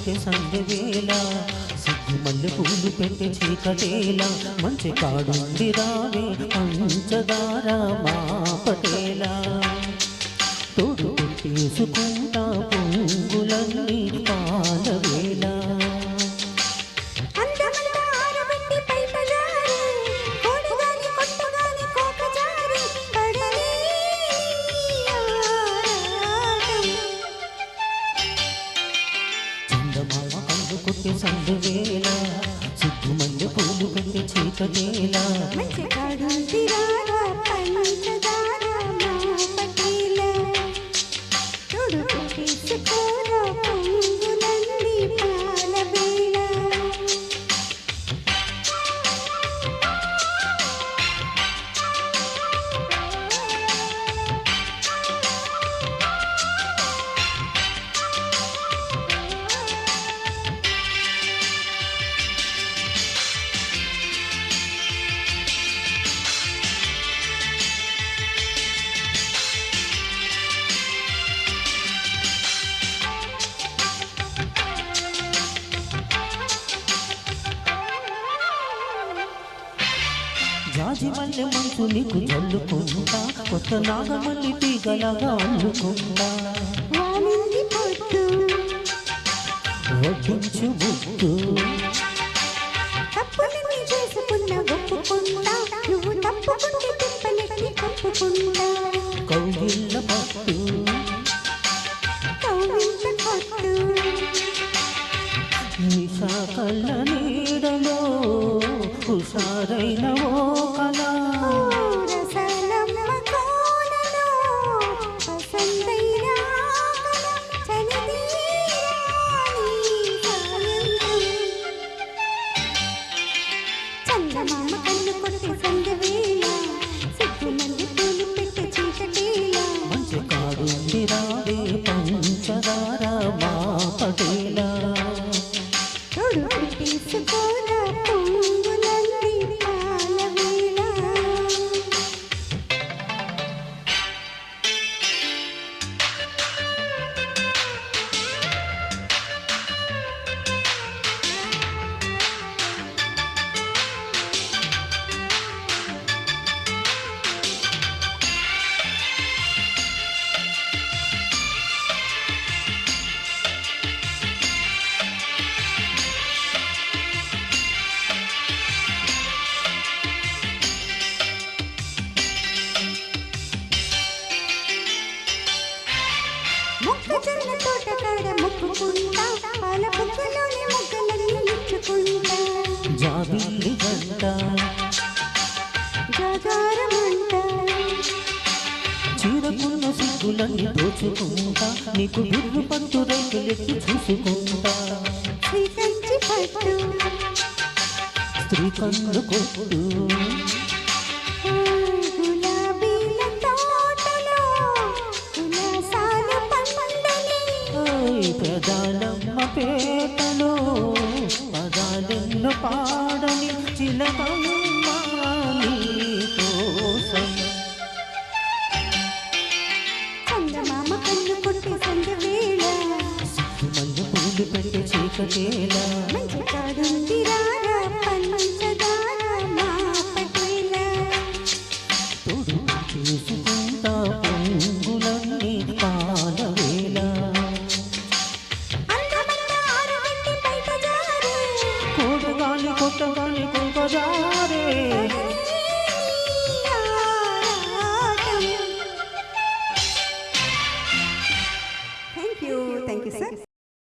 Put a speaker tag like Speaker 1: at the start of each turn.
Speaker 1: కొట్టే సందవేళ సిగ్గు మల్లె పూలు పెట్టే చీకటేలా మంచి కాడుండి రావే పంచదార మా పటేలా తోడు పెట్టేసుకుంటా పొంగులన్నీ పాలవేళ కొట్టే సందువేళ సిగ్గు మల్లె పూలు పెట్టే చీకటేలా జాజి మల్లె మంచు నీకు జల్లుకుంటా కొత్త నాగమల్లి తీగలగా అల్లుకుంటా వడ్డించు ముద్దు కౌగిళ్ళ పట్టు నిశా కళ్ళ నీడలో హుషారైన ఓ కళ
Speaker 2: చందమామ కన్ను కొట్టి సందవేళ సిగ్గు మంది పూలు పెట్టే చీకటేలా
Speaker 1: మంచి కాడుండి రావే పంచదార మా పటేలా
Speaker 2: తోడు పెట్టేసుకోరా పొంగులన్నీ పాలవేళ మొక్కజొన్న తోట కాడ మొక్కుకుంటా పాల పుక్కలోని మొక్కలన్నీ ఇచ్చుకుంటా
Speaker 1: జాబిల్లి గంట
Speaker 2: జాగారమంట
Speaker 1: చీరకున్న సిగ్గులన్నీ దోచుకుంటా నీకు బిర్రు పట్టు రైతులెత్తి చూసుకుంటా
Speaker 2: శ్రీకంచి పట్టు
Speaker 1: స్త్రీ కన్ను కొట్టు
Speaker 2: గులాబీల తోటలో కులాసాల పండని
Speaker 1: ప్రజాలమ్మ పేటలో పదాలెన్ను పాడని చిలకమ్మ నీ కోసం
Speaker 2: చందమామ కన్ను కొట్టి సందవేళ
Speaker 1: మల్లె పూలు పెట్టే చీకటేలా
Speaker 2: మంచి కాడుంది రారా పంచదార మా పటేల
Speaker 1: తోడు చేసుకుంటా పొంగులన్నీ పాలవేళ
Speaker 2: అందమైన ఆరబెట్టి బయట జారే
Speaker 1: కోడగాలి కొట్టగాలి కొంపజారే
Speaker 2: థ్యాంక్ యూ sir.